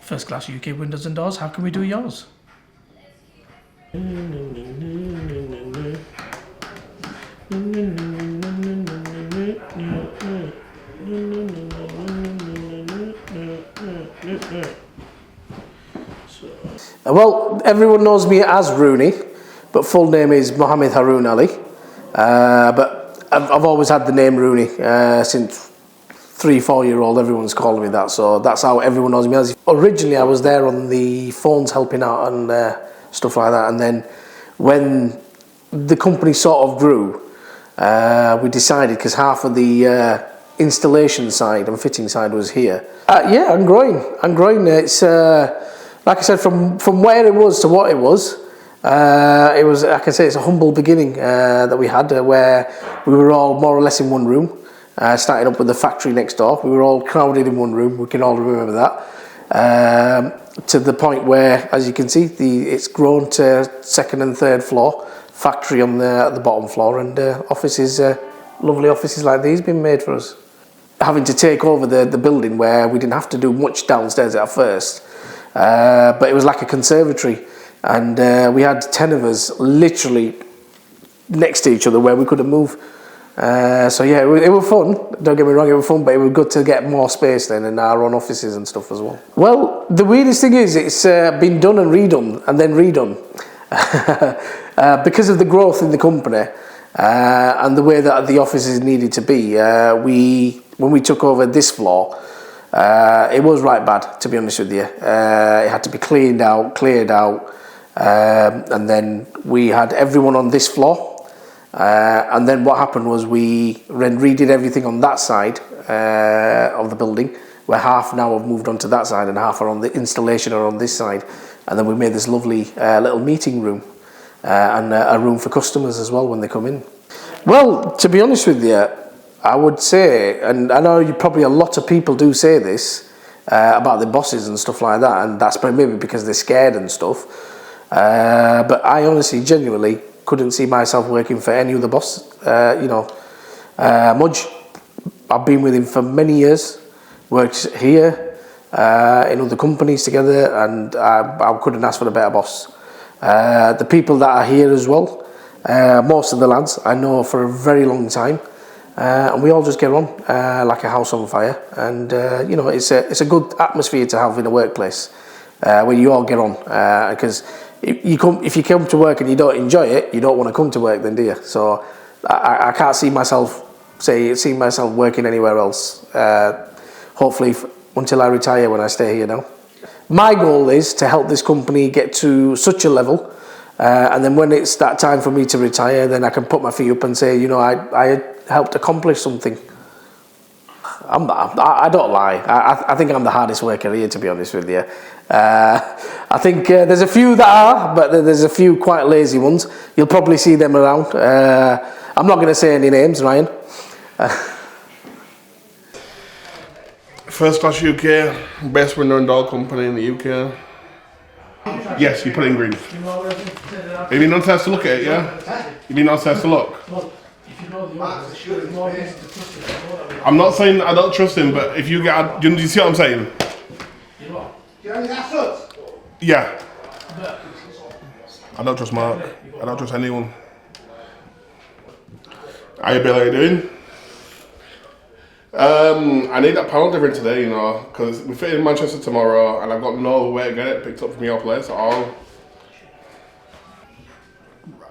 First Class UK Windows and Doors, how can we do yours? Well, everyone knows me as Rooney, but full name is Mohammed Haroon Ali. But I've always had the name Rooney since 3-4-year-old. Everyone's calling me that, so that's how everyone knows me as. Originally, I was there on the phones helping out and stuff like that, and then when the company sort of grew, we decided, because half of the installation side and fitting side was here. Yeah, I'm growing. It's like I said, from where it was to what it was, like I say, it's a humble beginning that we had, where we were all more or less in one room, starting up with the factory next door. We were all crowded in one room, we can all remember that, to the point where, as you can see, it's grown to second and third floor, factory on the bottom floor, and offices, lovely offices like these being made for us. Having to take over the building where we didn't have to do much downstairs at first, but it was like a conservatory, and we had 10 of us literally next to each other where we couldn't move. So yeah, it was fun, don't get me wrong, it was fun, but it was good to get more space then in our own offices and stuff as well. Well, the weirdest thing is it's been done and redone and then redone. Because of the growth in the company and the way that the offices needed to be, when we took over this floor, it was right bad, to be honest with you. It had to be cleared out, and then we had everyone on this floor. And then what happened was we redid everything on that side of the building, where half now have moved on to that side and half are on the installation or on this side. And then we made this lovely little meeting room and a room for customers as well when they come in. Well, to be honest with you, I would say, and I know probably a lot of people do say this about the bosses and stuff like that, and that's maybe because they're scared and stuff. But I honestly, genuinely couldn't see myself working for any other boss. Mudge, I've been with him for many years, worked here, in other companies together, and I couldn't ask for a better boss. The people that are here as well, most of the lads I know for a very long time, and we all just get on like a house on fire. And it's a good atmosphere to have in a workplace where you all get on, because if you come to work and you don't enjoy it, you don't want to come to work then, do you? So I can't see myself working anywhere else, hopefully until I retire, when I stay here now. My goal is to help this company get to such a level, and then when it's that time for me to retire, then I can put my feet up and say, I helped accomplish something. I don't lie. I think I'm the hardest worker here, to be honest with you. I think there's a few that are, but there's a few quite lazy ones. You'll probably see them around. I'm not going to say any names, Ryan. First Class UK, best window and door company in the UK. Yes, you put it in green. Have you been downstairs to look at it, yeah? You've been downstairs to look? I'm not saying I don't trust him, but if you get... Do you see what I'm saying? Yeah. I don't trust Mark. I don't trust anyone. Hiya Bill, how you doing? I need that panel different today, because we fit in Manchester tomorrow and I've got no way to get it picked up from your place at all.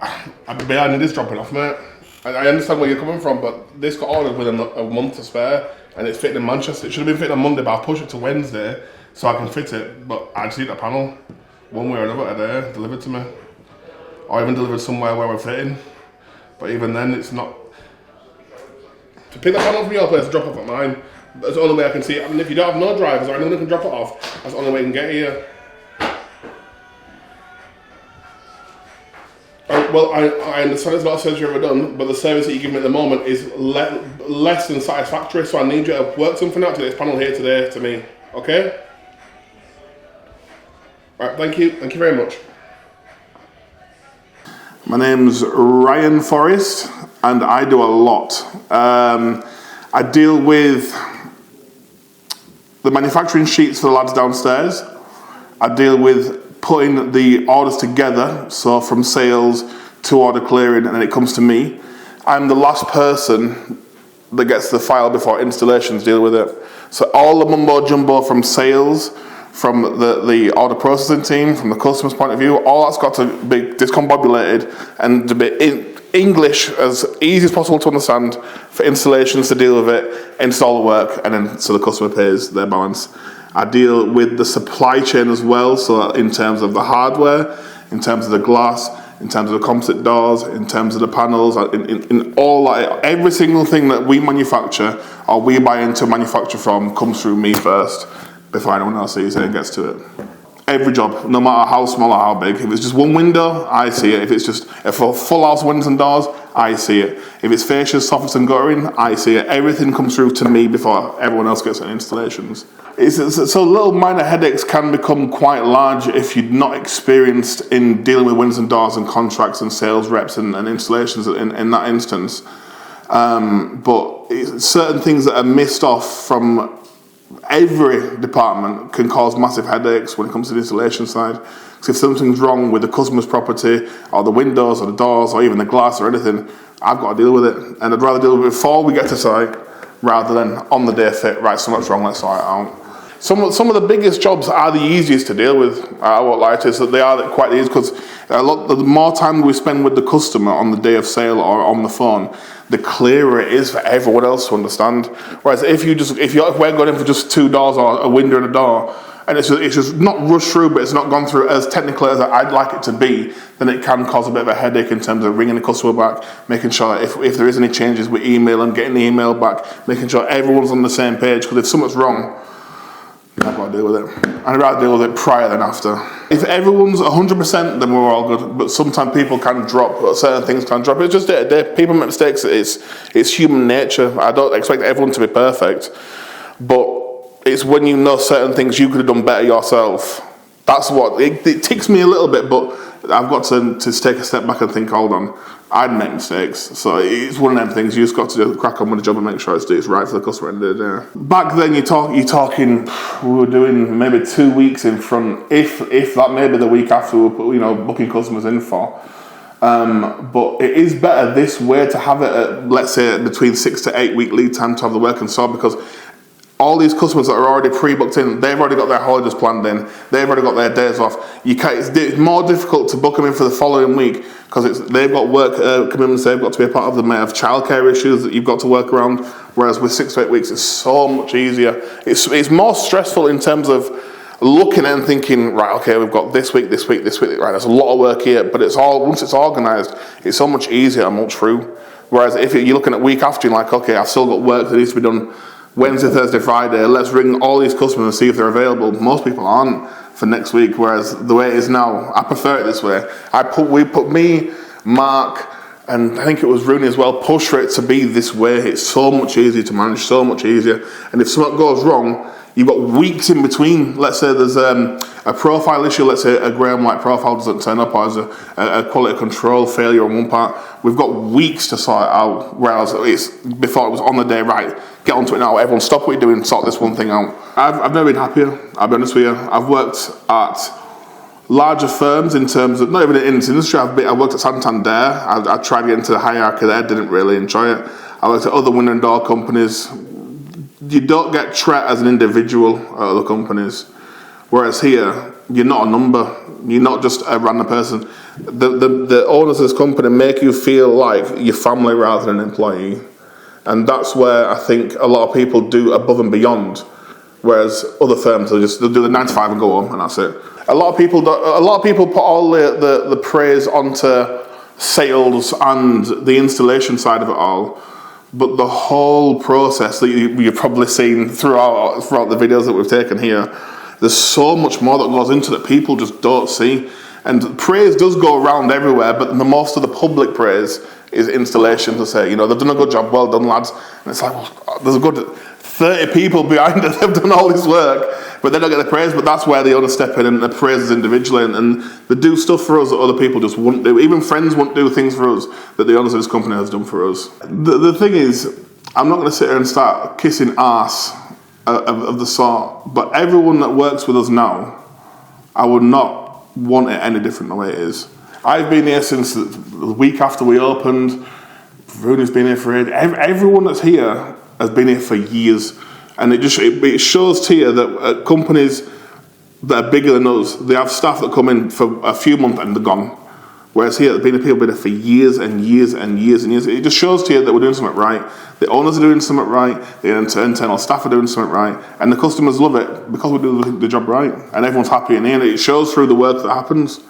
I need this dropping off, mate. I understand where you're coming from, but this got ordered with a month to spare and it's fitting in Manchester. It should have been fitting on Monday, but I'll push it to Wednesday so I can fit it, but I just need a panel. one way or another a day delivered to me, or even delivered somewhere where we're fitting. But even then, it's not. To pick that panel from your place and drop off at mine, that's the only way I can see it. I mean, if you don't have no drivers or anyone who can drop it off, that's the only way you can get here. Well, I understand it's not a service you've ever done, but the service that you give me at the moment is less than satisfactory, so I need you to work something out to get this panel here today to me, okay? Right, thank you very much. My name's Ryan Forrest, and I do a lot. I deal with the manufacturing sheets for the lads downstairs. I deal with putting the orders together, so from sales to order clearing, and then it comes to me. I'm the last person that gets the file before installations deal with it. So all the mumbo jumbo from sales, from the order processing team, from the customer's point of view, all that's got to be discombobulated and to be in English as easy as possible to understand for installations to deal with it, install the work, and then so the customer pays their balance. I deal with the supply chain as well, so in terms of the hardware, in terms of the glass, in terms of the composite doors, in terms of the panels, in all that, every single thing that we manufacture or we buy into manufacture from comes through me first before anyone else sees it and gets to it. Every job, no matter how small or how big. If it's just one window, I see it. If it's just a full house windows and doors, I see it. If it's fascias, soffits and guttering, I see it. Everything comes through to me before everyone else gets it in installations. So little minor headaches can become quite large if you're not experienced in dealing with windows and doors and contracts and sales reps and installations in that instance. But certain things that are missed off from every department can cause massive headaches when it comes to the installation side. Because if something's wrong with the customer's property or the windows or the doors or even the glass or anything, I've got to deal with it. And I'd rather deal with it before we get to site rather than on the day fit, right, something's wrong, let's sort it out. Some of the biggest jobs are the easiest to deal with. I won't lie to you, so they are quite easy because the more time we spend with the customer on the day of sale or on the phone, the clearer it is for everyone else to understand. Whereas if we're going in for just two doors or a window and a door, and it's just not rushed through, but it's not gone through as technically as I'd like it to be, then it can cause a bit of a headache in terms of ringing the customer back, making sure that if there is any changes, we email them, getting the email back, making sure everyone's on the same page. Because if something's wrong, I've got to deal with it. I'd rather deal with it prior than after. If everyone's 100%, then we're all good. But sometimes people can drop, or certain things can drop. It's just day-to-day. People make mistakes. It's human nature. I don't expect everyone to be perfect. But it's when you know certain things you could have done better yourself. That's what, it ticks me a little bit, but I've got to take a step back and think, hold on, I'd make mistakes. So it's one of them things, you just got to crack on with the job and make sure it's right for the customer at the end of the day. Back then, you're talking, we were doing maybe 2 weeks in front, if that, maybe the week after we were booking customers in for. But it is better this way to have it at, let's say, between 6 to 8 week lead time to have the work and so, because all these customers that are already pre-booked in, they've already got their holidays planned in, they've already got their days off. It's more difficult to book them in for the following week because they've got work commitments they've got to be a part of. They may have childcare issues that you've got to work around, whereas with 6 to 8 weeks, it's so much easier. It's more stressful in terms of looking at and thinking, right, okay, we've got this week, right, there's a lot of work here, but once it's organised, it's so much easier and much through. Whereas if you're looking at week after, you're like, okay, I've still got work that needs to be done Wednesday, Thursday, Friday, let's ring all these customers and see if they're available. Most people aren't for next week, whereas the way it is now, I prefer it this way. We put me, Mark, and I think it was Rooney as well, push for it to be this way. It's so much easier to manage, so much easier. And if something goes wrong, you've got weeks in between. Let's say there's a profile issue, let's say a grey and white profile doesn't turn up, or there's a quality control failure on one part. We've got weeks to sort it out, whereas before it was on the day, right, get onto it now, everyone stop what you're doing, sort this one thing out. I've never been happier, I'll be honest with you. I've worked at larger firms in terms of, not even in this industry, I worked at Santander, I tried to get into the hierarchy there, didn't really enjoy it. I worked at other window and door companies. You don't get treated as an individual at other companies, whereas here, you're not a number, you're not just a random person. The owners of this company make you feel like your family rather than an employee. And that's where I think a lot of people do above and beyond, whereas other firms, they'll do the 9 to 5 and go home, and that's it. A lot of people put all the praise onto sales and the installation side of it all, but the whole process that you've probably seen throughout the videos that we've taken here, there's so much more that goes into that people just don't see. And praise does go around everywhere, but the most of the public praise is installation, to say, you know, they've done a good job, well done lads. And it's like, well, there's a good 30 people behind it, they've done all this work, but they don't get the praise. But that's where the owners step in and they praise us individually, and they do stuff for us that other people just wouldn't do. Even friends wouldn't do things for us that the owners of this company has done for us. The thing is, I'm not going to sit here and start kissing arse of the sort, but everyone that works with us now, I would not want it any different the way it is. I've been here since the week after we opened. Rooney's been here for it. Everyone that's here has been here for years, and it shows to you that companies that are bigger than us, they have staff that come in for a few months and they're gone. Whereas here, people have been here for years and years and years and years. It just shows to you that we're doing something right. The owners are doing something right. The internal staff are doing something right, and the customers love it because we do the job right, and everyone's happy in here. It shows through the work that happens.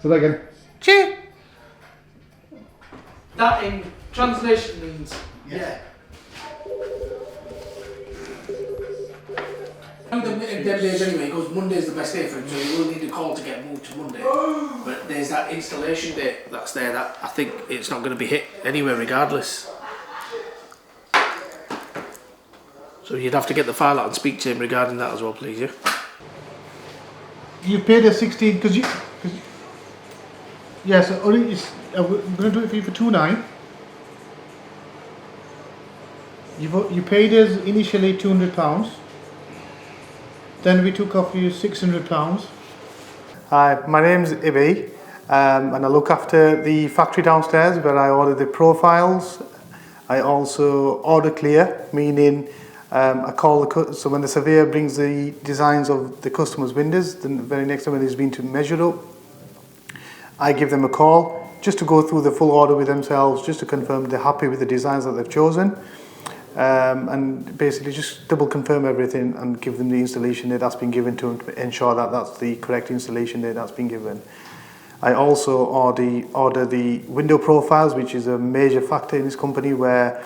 Say that again. Che. That in translation means yeah. In them days anyway, because Monday's the best day for him, so you will need a call to get moved to Monday. But there's that installation date that's there that I think it's not going to be hit anyway regardless. So you'd have to get the file out and speak to him regarding that as well, please, yeah? You paid us 16 because you. Yes, only I'm going to do it for you for £2,900. You paid us initially £200. Then we took off you £600. Hi, my name's Ibi, and I look after the factory downstairs where I order the profiles. I also order clear, meaning I call so when the surveyor brings the designs of the customer's windows, the very next time when he's been to measure up, I give them a call just to go through the full order with themselves, just to confirm they're happy with the designs that they've chosen, and basically just double confirm everything and give them the installation date that's been given to them to ensure that that's the correct installation date that's been given. I also order the window profiles, which is a major factor in this company, where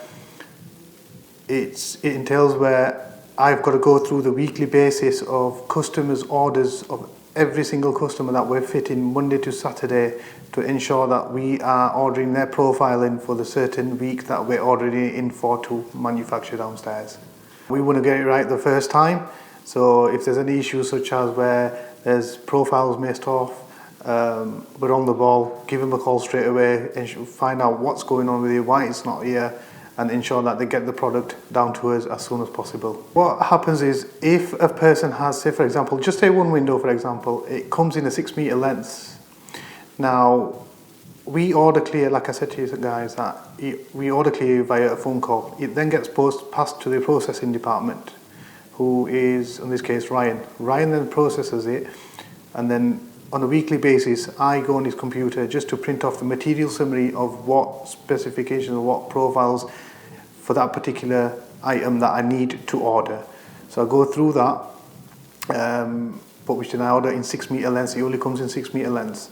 it entails where I've got to go through the weekly basis of customers' orders of every single customer that we're fitting Monday to Saturday to ensure that we are ordering their profile in for the certain week that we're ordering it in for to manufacture downstairs. We want to get it right the first time, so if there's any issues such as where there's profiles missed off, we're on the ball, give them a call straight away and find out what's going on with it, why it's not here, and ensure that they get the product down to us as soon as possible. What happens is, if a person has, say for example, just say one window for example, it comes in a 6 metre length. Now, we order clear, like I said to you guys, that we order clear via a phone call. It then gets passed to the processing department, who is, in this case, Ryan. Ryan then processes it, and then on a weekly basis, I go on his computer just to print off the material summary of what specifications or what profiles for that particular item that I need to order. So I go through that, but which then I order in 6 metre lengths. It only comes in 6 metre lengths.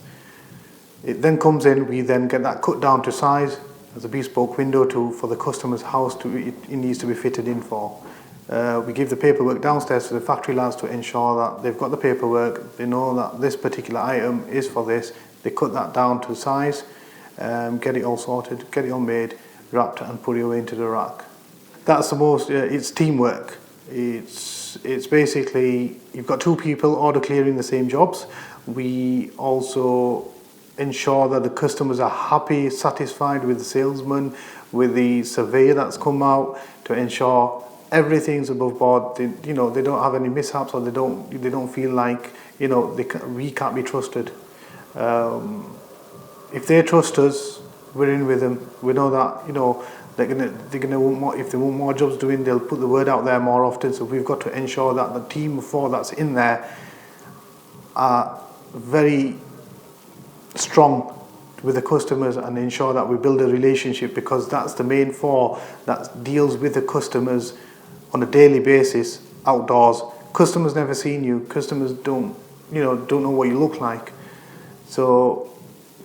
It then comes in, we then get that cut down to size as a bespoke window for the customer's house it needs to be fitted in for. We give the paperwork downstairs to the factory lads to ensure that they've got the paperwork, they know that this particular item is for this, they cut that down to size, get it all sorted, get it all made, wrapped and put it away into the rack. That's the most, it's teamwork. It's basically, you've got two people order clearing the same jobs. We also ensure that the customers are happy, satisfied with the salesman, with the surveyor that's come out, to ensure everything's above board. They don't have any mishaps, or they don't feel like we can't be trusted. If they trust us, we're in with them. We know that they're gonna want more. If they want more jobs doing, they'll put the word out there more often. So we've got to ensure that the team of 4 that's in there are very strong with the customers and ensure that we build a relationship, because that's the main 4 that deals with the customers on a daily basis outdoors. Customers never seen you. Customers don't know what you look like. So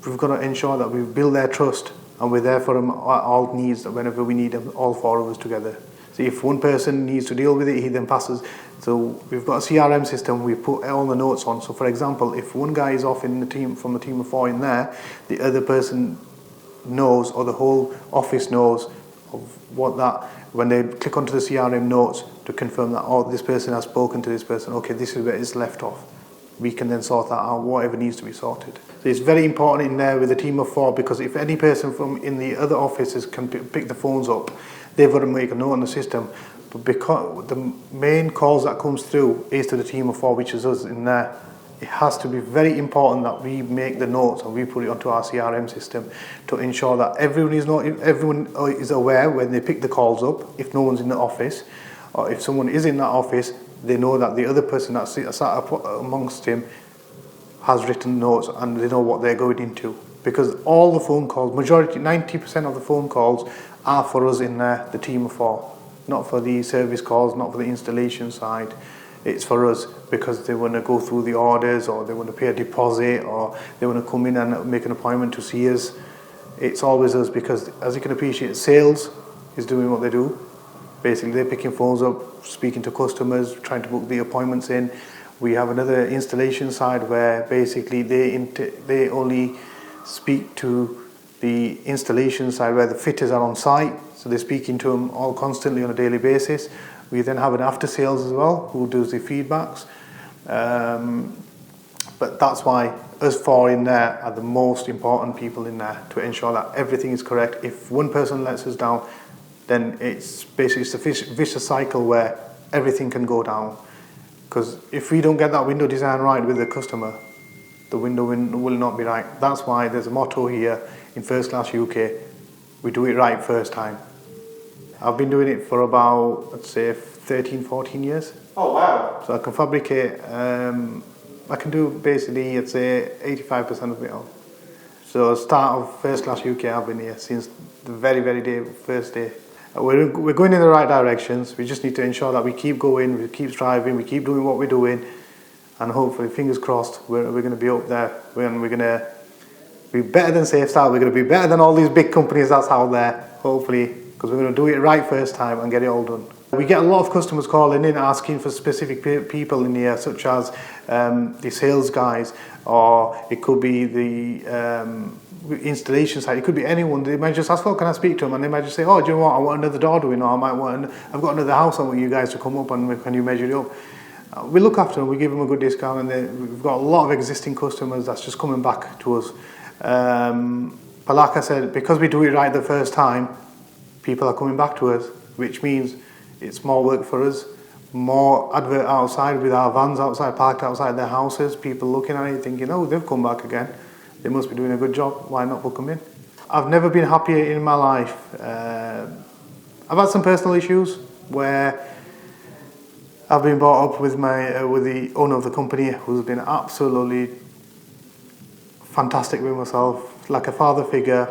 we've got to ensure that we build their trust and we're there for them at all needs whenever we need them, all four of us together. So if one person needs to deal with it, he then passes. So we've got a CRM system, we put all the notes on. So for example, if one guy is off in the team, from the team of four in there, the other person knows, or the whole office knows of what that, when they click onto the CRM notes to confirm that, oh, this person has spoken to this person, okay, this is where it's left off. We can then sort that out, whatever needs to be sorted. So it's very important in there with a team of four, because if any person from in the other offices can pick the phones up, they've got to make a note on the system. But because the main calls that comes through is to the team of four, which is us in there, it has to be very important that we make the notes and we put it onto our CRM system to ensure that everyone is aware when they pick the calls up, if no one's in the office, or if someone is in that office, they know that the other person that's sat up amongst him has written notes and they know what they're going into. Because all the phone calls, majority, 90% of the phone calls are for us in there, the team of four. Not for the service calls, not for the installation side. It's for us because they want to go through the orders, or they want to pay a deposit, or they want to come in and make an appointment to see us. It's always us, because as you can appreciate, sales is doing what they do. Basically, they're picking phones up, speaking to customers, trying to book the appointments in. We have another installation side where basically they only speak to the installation side where the fitters are on site, so they're speaking to them all constantly on a daily basis. We then have an after sales as well who does the feedbacks, but that's why us four in there are the most important people in there to ensure that everything is correct. If one person lets us down, then it's basically a vicious cycle where everything can go down, because if we don't get that window design right with the customer, the window will not be right. That's why there's a motto here in First Class UK, we do it right first time. I've been doing it for about, I'd say, 13, 14 years. Oh, wow. So I can fabricate, I can do basically, I'd say, 85% of it all. So start of First Class UK, I've been here since the very first day. We're going in the right directions. We just need to ensure that we keep going, we keep striving, we keep doing what we're doing, and hopefully, fingers crossed, we're going to be up there. We're going to be better than Safe Start. We're going to be better than all these big companies that's out there, hopefully, because we're going to do it right first time and get it all done. We get a lot of customers calling in asking for specific people in here, such as the sales guys, or it could be the installation side. It could be anyone. They might just ask, "Oh, can I speak to them?" And they might just say, "Oh, do you know what? I want another door doing, or I've got another house. I want you guys to come up and can you measure it up?" We look after them. We give them a good discount, and we've got a lot of existing customers that's just coming back to us. But like I said, because we do it right the first time, people are coming back to us, which means it's more work for us, more advert outside with our vans outside, parked outside their houses, people looking at it thinking, oh, they've come back again, they must be doing a good job, why not book them in? I've never been happier in my life. I've had some personal issues where I've been brought up with the owner of the company, who's been absolutely fantastic with myself, like a father figure.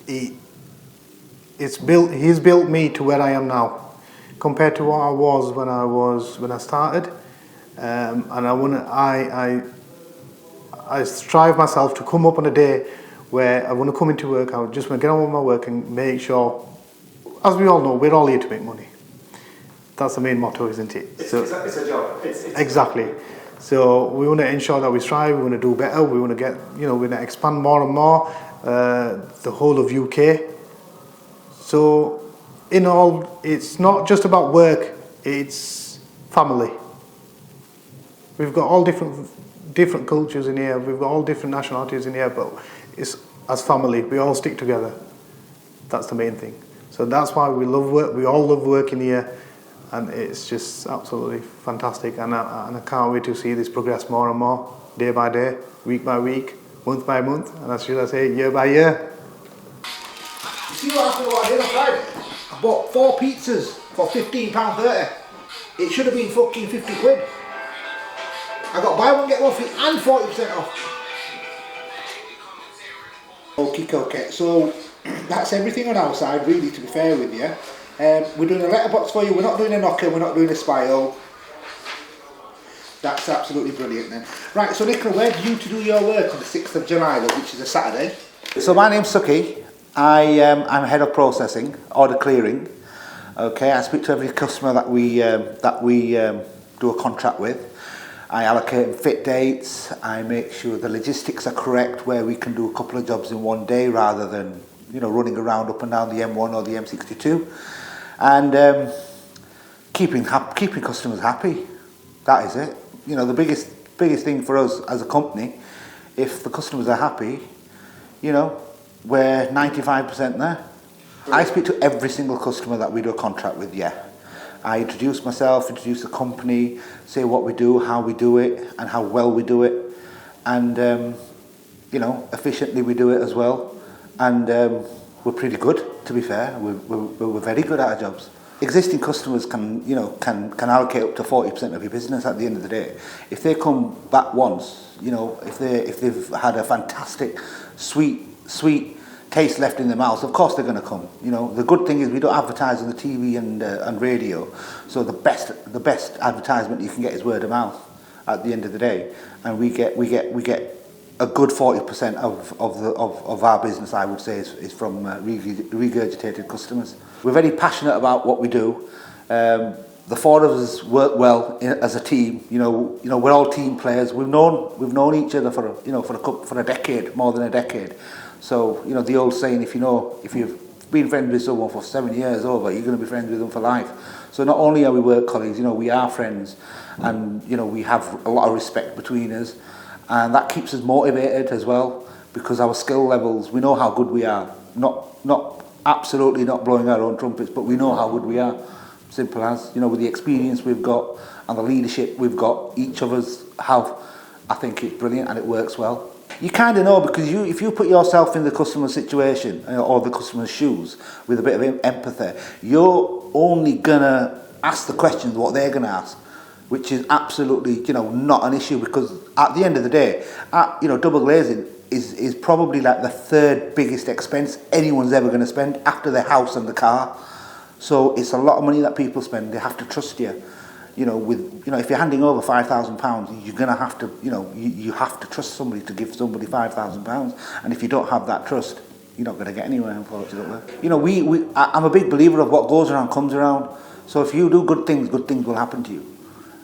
He's built me to where I am now, compared to what I was when I started. And I strive myself to come up on a day where I want to come into work. I just want to get on with my work and make sure, as we all know, we're all here to make money. That's the main motto, isn't it? It's a job. Exactly. So we want to ensure that we strive. We want to do better. We want to get, we want to expand more and more the whole of UK. So in all, it's not just about work. It's family. We've got all different cultures in here. We've got all different nationalities in here, but it's as family. We all stick together. That's the main thing. So that's why we love work. We all love working here. And it's just absolutely fantastic, and I can't wait to see this progress more and more, day by day, week by week, month by month, and as should I say, year by year. You see what I did on Friday? I bought 4 pizzas for £15.30. It should have been fucking 50 quid. I got buy one get one free and 40% off. Okay, so that's everything on our side, really, to be fair with you. We're doing a letterbox for you. We're not doing a knocker. We're not doing a spiral. That's absolutely brilliant then. Right, so Nicola, where do you to do your work on the 6th of July, which is a Saturday? So my name's Suki. I'm head of processing, order clearing. Okay, I speak to every customer that we do a contract with. I allocate fit dates. I make sure the logistics are correct, where we can do a couple of jobs in one day rather than running around up and down the M1 or the M62, and keeping customers happy. That is it. The biggest thing for us as a company, if the customers are happy, we're 95% there. I speak to every single customer that we do a contract with, yeah. I introduce myself, introduce the company, say what we do, how we do it, and how well we do it. And, efficiently we do it as well. And we're pretty good, to be fair. We're very good at our jobs. Existing customers can allocate up to 40% of your business at the end of the day. If they come back once, if they've had a fantastic, sweet taste left in their mouths, of course they're going to come. The good thing is we don't advertise on the TV and radio, so the best advertisement you can get is word of mouth at the end of the day, and we get a good 40% of our business, I would say, is from regurgitated customers. We're very passionate about what we do. The four of us work well as a team. We're all team players. We've known each other for a decade, more than a decade. So the old saying, if you've been friends with someone for 7 years over, you're going to be friends with them for life. So not only are we work colleagues, we are friends, and we have a lot of respect between us, and that keeps us motivated as well, because our skill levels, we know how good we are. Not absolutely not blowing our own trumpets, but we know how good we are. Simple as, with the experience we've got and the leadership we've got, each of us have. I think it's brilliant and it works well. You kind of know, because if you put yourself in the customer's situation or the customer's shoes with a bit of empathy, you're only gonna ask the questions what they're gonna ask, which is absolutely not an issue, because at the end of the day, double glazing is probably like the third biggest expense anyone's ever going to spend after their house and the car. So it's a lot of money that people spend. They have to trust you. If you're handing over £5,000, you're gonna have to, you have to trust somebody to give somebody £5,000. And if you don't have that trust, you're not going to get anywhere, unfortunately. I'm a big believer of what goes around comes around. So if you do good things will happen to you.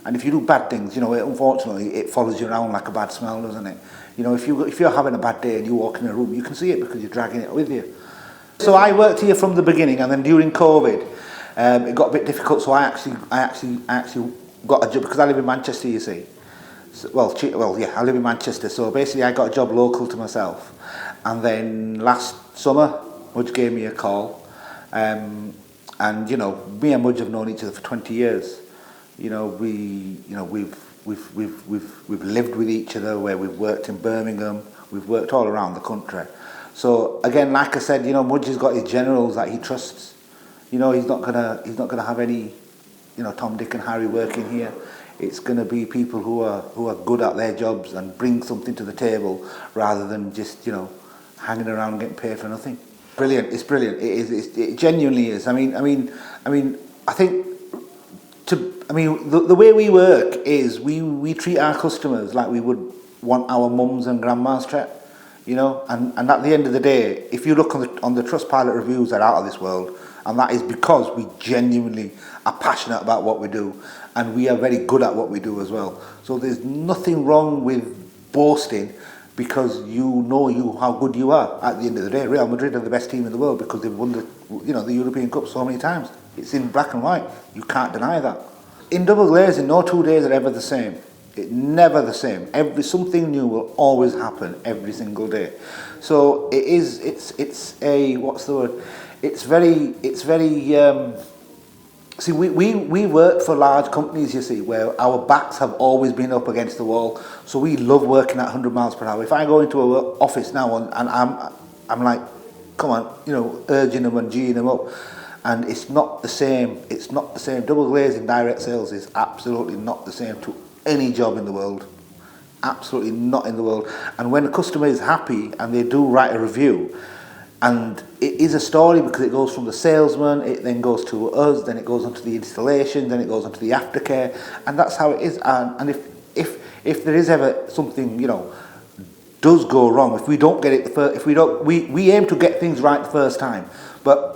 And if you do bad things, unfortunately, it follows you around like a bad smell, doesn't it? If you're having a bad day and you walk in a room, you can see it because you're dragging it with you. So I worked here from the beginning, and then during COVID, it got a bit difficult. So I actually got a job, because I live in Manchester, you see. I live in Manchester. So basically, I got a job local to myself. And then last summer, Mudge gave me a call, and me and Mudge have known each other for 20 years. We've lived with each other, where we've worked in Birmingham, we've worked all around the country. So again, like I said, Mudge has got his generals that he trusts. He's not gonna have any, Tom, Dick and Harry working here. It's gonna be people who are good at their jobs and bring something to the table, rather than just hanging around and getting paid for nothing. Brilliant! It's brilliant. It is. It genuinely is. I mean, I think. The way we work is we treat our customers like we would want our mums and grandmas treated, and at the end of the day, if you look on the Trustpilot reviews, are out of this world, and that is because we genuinely are passionate about what we do, and we are very good at what we do as well. So there's nothing wrong with boasting, because how good you are. At the end of the day, Real Madrid are the best team in the world because they've won the European Cup so many times. It's in black and white. You can't deny that. In double glazing, no 2 days are ever the same. Never the same. Something new will always happen every single day. So it's a, what's the word? It's very. See, we work for large companies, you see, where our backs have always been up against the wall. So we love working at 100 miles per hour. If I go into an office now and I'm like, come on, urging them and geeing them up. And it's not the same. It's not the same. Double glazing direct sales is absolutely not the same to any job in the world. Absolutely not in the world. And when a customer is happy and they do write a review, And it is a story because it goes from the salesman, it then goes to us, then it goes on to the installation, then it goes on to the aftercare, and that's how it is. And if there is ever something, you know, does go wrong, if we don't get it, we aim to get things right the first time, but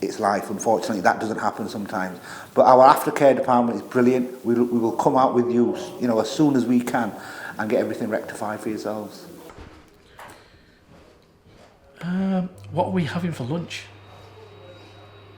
it's life, unfortunately, that doesn't happen sometimes. But our aftercare department is brilliant. We will come out with you, you know, as soon as we can and get everything rectified for yourselves. What are we having for lunch?